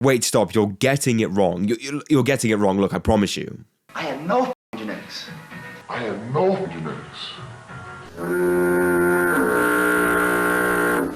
Wait, stop. You're getting it wrong. You're getting it wrong. Look, I promise you. I had no genetics. I had no genetics.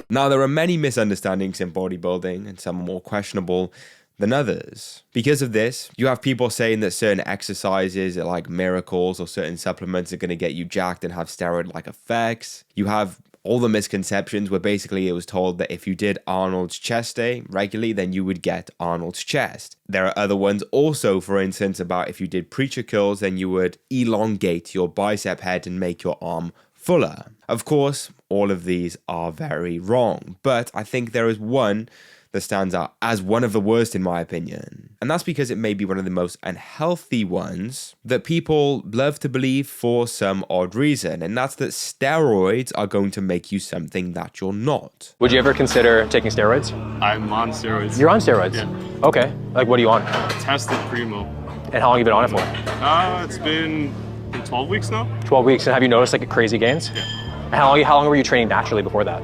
Now, there are many misunderstandings in bodybuilding, and some are more questionable than others. Because of this, you have people saying that certain exercises are like miracles, or certain supplements are going to get you jacked and have steroid-like effects. You have all the misconceptions where basically it was told that if you did Arnold's chest day regularly, then you would get Arnold's chest. There are other ones also, for instance, about if you did preacher curls, then you would elongate your bicep head and make your arm fuller. Of course, all of these are very wrong, but I think there is one that stands out as one of the worst in my opinion. And that's because it may be one of the most unhealthy ones that people love to believe for some odd reason. And that's that steroids are going to make you something that you're not. Would you ever consider taking steroids? I'm on steroids. You're on steroids? Yeah. Okay. Like, what are you on? Tested primo. And how long have you been on it for? It's been 12 weeks now. 12 weeks. And have you noticed like crazy gains? Yeah. And how long were you training naturally before that?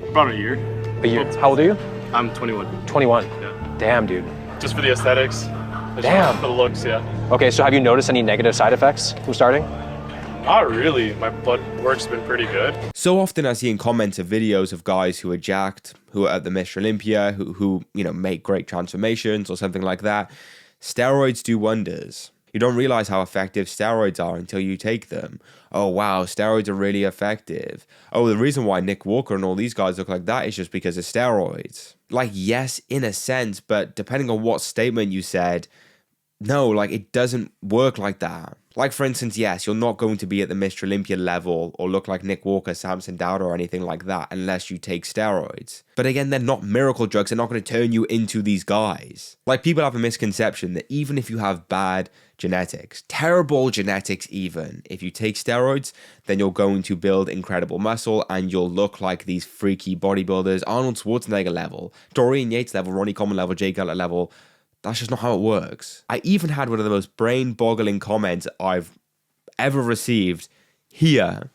About a year. A year. How old are you? I'm 21. 21. Yeah. Damn, dude. Just for the aesthetics. Damn. For the looks, yeah. Okay, so have you noticed any negative side effects from starting? Not really. My blood work's been pretty good. So often I see in comments of videos of guys who are jacked, who are at the Mr. Olympia, who make great transformations or something like that. Steroids do wonders. You don't realize how effective steroids are until you take them. Oh, wow, steroids are really effective. Oh, the reason why Nick Walker and all these guys look like that is just because of steroids. Like, yes, in a sense, but depending on what statement you said, no, like, it doesn't work like that. Like, for instance, yes, you're not going to be at the Mr. Olympia level or look like Nick Walker, Samson Dowd, or anything like that unless you take steroids. But again, they're not miracle drugs. They're not going to turn you into these guys. Like, people have a misconception that even if you have bad genetics, terrible genetics even, if you take steroids, then you're going to build incredible muscle and you'll look like these freaky bodybuilders, Arnold Schwarzenegger level, Dorian Yates level, Ronnie Coleman level, Jay Cutler level. That's just not how it works. I even had one of the most brain-boggling comments I've ever received here,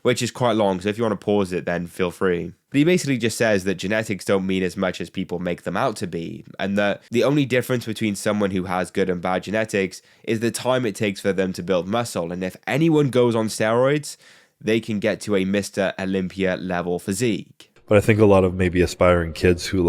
which is quite long, so if you want to pause it, then feel free. But he basically just says that genetics don't mean as much as people make them out to be, and that the only difference between someone who has good and bad genetics is the time it takes for them to build muscle, and if anyone goes on steroids, they can get to a Mr. Olympia level physique. But I think a lot of maybe aspiring kids who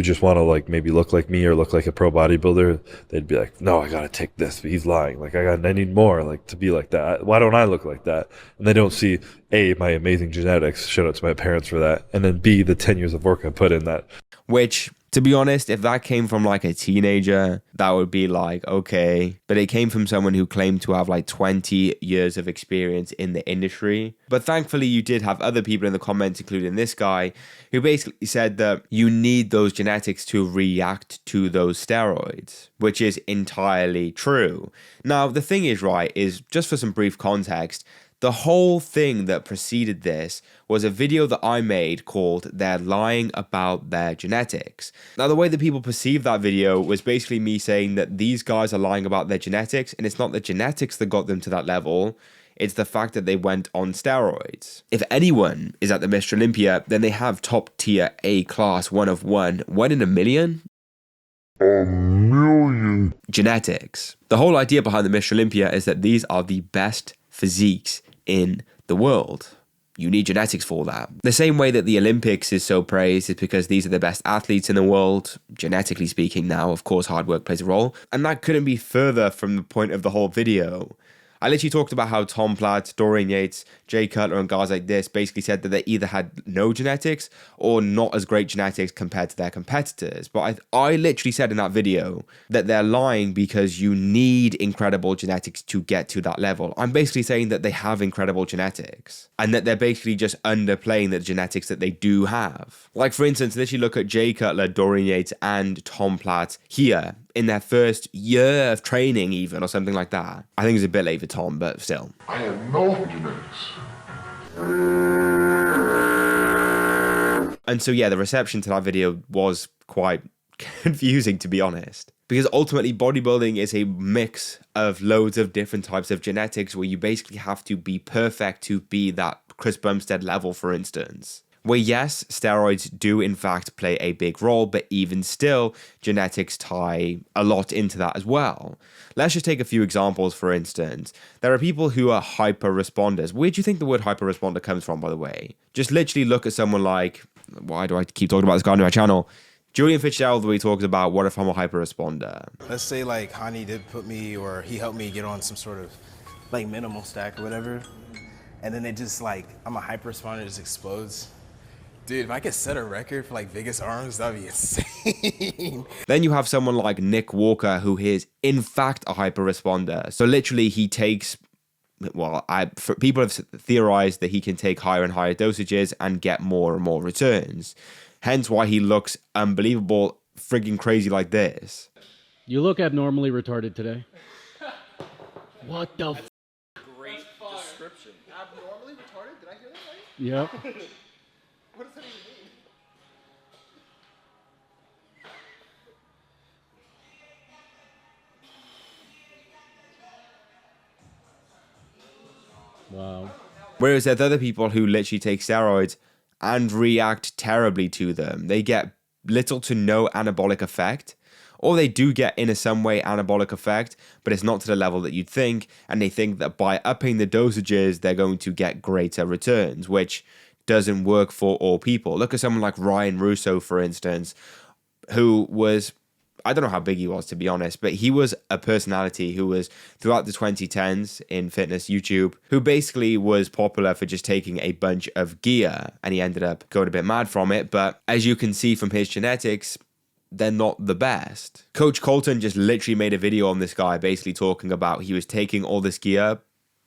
just want to maybe look like me or look like a pro bodybuilder, they'd be like, no, I got to take this, but he's lying. I need more to be like that. Why don't I look like that? And they don't see A, my amazing genetics, shout out to my parents for that. And then B, the 10 years of work I put in that. Which, to be honest, if that came from a teenager, that would be okay. But it came from someone who claimed to have 20 years of experience in the industry. But thankfully, you did have other people in the comments, including this guy, who basically said that you need those genetics to react to those steroids, which is entirely true. Now, the thing is, is just for some brief context, the whole thing that preceded this was a video that I made called They're Lying About Their Genetics. Now, the way that people perceived that video was basically me saying that these guys are lying about their genetics, and it's not the genetics that got them to that level, it's the fact that they went on steroids. If anyone is at the Mr. Olympia, then they have top tier A class, one of one in a million? A million. Genetics. The whole idea behind the Mr. Olympia is that these are the best physiques in the world. You need genetics for that. The same way that the Olympics is so praised is because these are the best athletes in the world, genetically speaking now. Of course, hard work plays a role. And that couldn't be further from the point of the whole video. I literally talked about how Tom Platt, Dorian Yates, Jay Cutler, and guys like this basically said that they either had no genetics or not as great genetics compared to their competitors. But I literally said in that video that they're lying because you need incredible genetics to get to that level. I'm basically saying that they have incredible genetics and that they're basically just underplaying the genetics that they do have. Like, for instance, literally look at Jay Cutler, Dorian Yates, and Tom Platt here in their first year of training even, or something like that. I think it's a bit late for Tom, but still. I had no genetics. And so yeah, the reception to that video was quite confusing, to be honest. Because ultimately bodybuilding is a mix of loads of different types of genetics where you basically have to be perfect to be that Chris Bumstead level, for instance. where yes, steroids do in fact play a big role, but even still, genetics tie a lot into that as well. Let's just take a few examples, for instance. There are people who are hyper responders. Where do you think the word hyper responder comes from, by the way? Just literally look at someone like, why do I keep talking about this guy on my channel? Julian Fitzgerald, where he talks about, what if I'm a hyper responder? Let's say like Hani did put me, or he helped me get on some sort of like minimal stack or whatever. And then it just like, I'm a hyper responder, it just explodes. Dude, if I could set a record for like biggest arms, that'd be insane. Then you have someone like Nick Walker, who is in fact a hyper responder. So literally he takes, people have theorized that he can take higher and higher dosages and get more and more returns. Hence why he looks unbelievable, friggin' crazy like this. You look abnormally retarded today. What the f? Great description. Abnormally retarded? Did I hear that right? Yep. What does that even mean? Wow. Whereas there's other people who literally take steroids and react terribly to them. They get little to no anabolic effect, or they do get in some way anabolic effect, but it's not to the level that you'd think, and they think that by upping the dosages, they're going to get greater returns, which doesn't work for all people. Look at someone like Ryan Russo, for instance, who was, I don't know how big he was, to be honest, but he was a personality who was throughout the 2010s in fitness YouTube, who basically was popular for just taking a bunch of gear, and he ended up going a bit mad from it. But as you can see from his genetics, they're not the best. Coach Colton just literally made a video on this guy, basically talking about he was taking all this gear,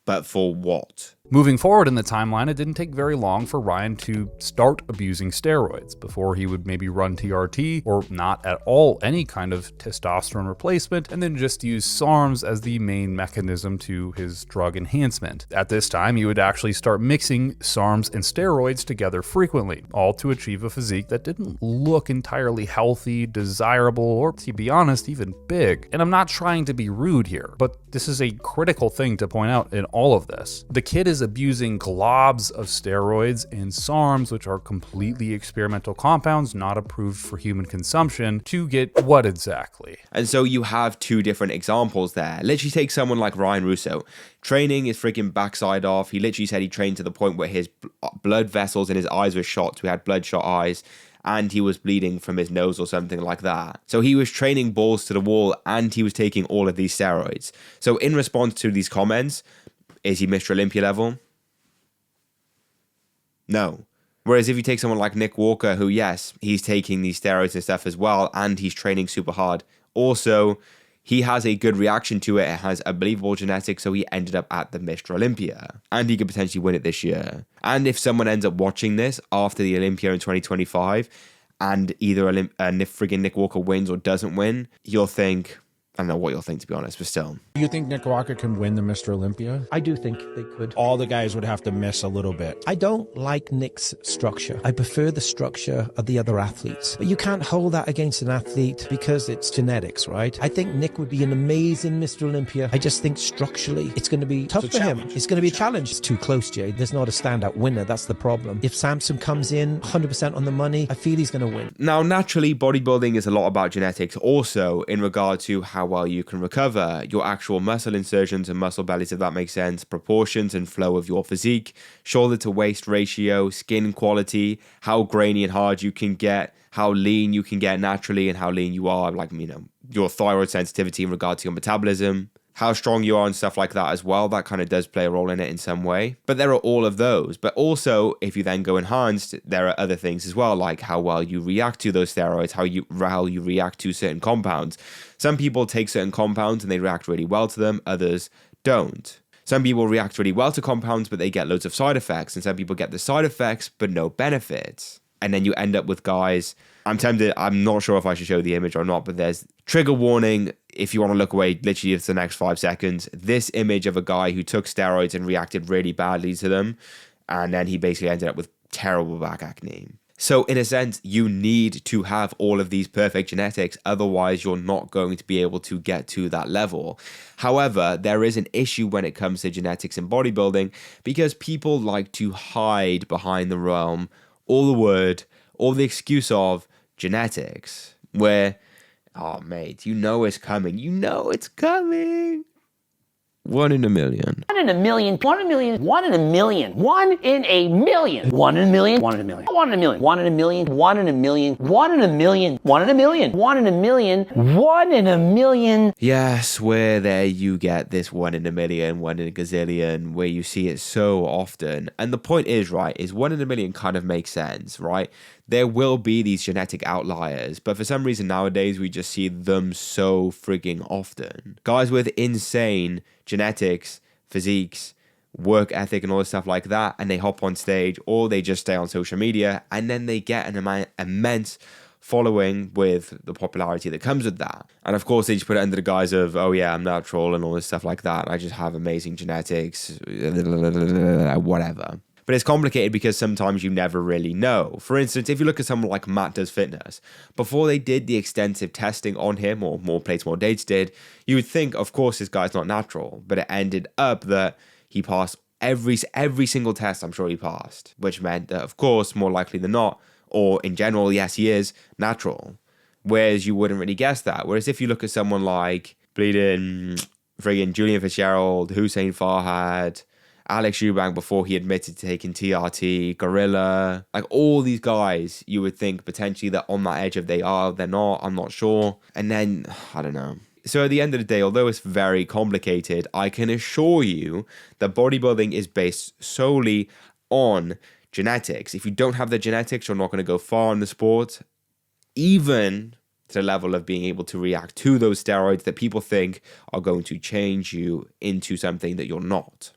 but for what? Moving forward in the timeline, it didn't take very long for Ryan to start abusing steroids before he would maybe run TRT or not at all any kind of testosterone replacement, and then just use SARMs as the main mechanism to his drug enhancement. At this time, he would actually start mixing SARMs and steroids together frequently, all to achieve a physique that didn't look entirely healthy, desirable, or to be honest, even big. And I'm not trying to be rude here, but this is a critical thing to point out in all of this. The kid is abusing globs of steroids and SARMs, which are completely experimental compounds not approved for human consumption, to get what exactly? And so you have two different examples there. Literally take someone like Ryan Russo, training his freaking backside off. He literally said he trained to the point where his blood vessels in his eyes were shot, so he had bloodshot eyes, and he was bleeding from his nose or something like that. So he was training balls to the wall, and he was taking all of these steroids. So in response to these comments, is he Mr. Olympia level? No. Whereas if you take someone like Nick Walker, who, yes, he's taking these steroids and stuff as well, and he's training super hard. Also, he has a good reaction to it. It has unbelievable genetics, so he ended up at the Mr. Olympia. And he could potentially win it this year. And if someone ends up watching this after the Olympia in 2025, and either friggin' Nick Walker wins or doesn't win, you'll think, I don't know what you'll think, to be honest, but still. Do you think Nick Walker can win the Mr. Olympia? I do think they could. All the guys would have to miss a little bit. I don't like Nick's structure. I prefer the structure of the other athletes. But you can't hold that against an athlete because it's genetics, right? I think Nick would be an amazing Mr. Olympia. I just think structurally it's going to be tough for him. It's going to be a challenge. It's too close, Jay. There's not a standout winner. That's the problem. If Samson comes in 100% on the money, I feel he's going to win. Now, naturally, bodybuilding is a lot about genetics also in regard to how well you can recover, your actual muscle insertions and muscle bellies, if that makes sense, proportions and flow of your physique, shoulder to waist ratio, skin quality, how grainy and hard you can get, how lean you can get naturally and how lean you are, like, you know, your thyroid sensitivity in regard to your metabolism, how strong you are and stuff like that as well. That kind of does play a role in it in some way. But there are all of those. But also, if you then go enhanced, there are other things as well, like how well you react to those steroids, how you react to certain compounds. Some people take certain compounds and they react really well to them, others don't. Some people react really well to compounds, but they get loads of side effects. And some people get the side effects, but no benefits. And then you end up with guys, I'm tempted, I'm not sure if I should show the image or not, but there's trigger warning. If you want to look away, literally it's the next 5 seconds. This image of a guy who took steroids and reacted really badly to them. And then he basically ended up with terrible back acne. So in a sense, you need to have all of these perfect genetics. Otherwise, you're not going to be able to get to that level. However, there is an issue when it comes to genetics in bodybuilding because people like to hide behind the realm all the excuse of genetics, where, oh, mate, you know it's coming. You know it's coming. 1 in a million. 1 in a million. 1 in a million. 1 in a million. 1 in a million. 1 in a million. 1 in a million. 1 in a million. 1 in a million. 1 in a million. 1 in a million. 1 in a million. 1 in a million. 1 in a million. Yes, where there you get this 1 in a million, 1 in a gazillion, where you see it so often. And the point is, right, is 1 in a million kind of makes sense, right? There will be these genetic outliers, but for some reason nowadays we just see them so frigging often. Guys with insane genetics, physiques, work ethic and all this stuff like that, and they hop on stage or they just stay on social media, and then they get an immense following with the popularity that comes with that. And of course they just put it under the guise of, oh yeah, I'm natural and all this stuff like that. I just have amazing genetics, whatever. But it's complicated because sometimes you never really know. For instance, if you look at someone like Matt Does Fitness, before they did the extensive testing on him, or More Plates, More Dates did, you would think, of course, this guy's not natural. But it ended up that he passed every single test I'm sure he passed, which meant that, of course, more likely than not, or in general, yes, he is natural. Whereas you wouldn't really guess that. Whereas if you look at someone like bleeding friggin' Julian Fitzgerald, Hussein Farhad, Alex Eubank before he admitted to taking TRT, Gorilla, like all these guys, you would think potentially that on that edge of they're not, I'm not sure. And then, I don't know. So at the end of the day, although it's very complicated, I can assure you that bodybuilding is based solely on genetics. If you don't have the genetics, you're not going to go far in the sport, even to the level of being able to react to those steroids that people think are going to change you into something that you're not.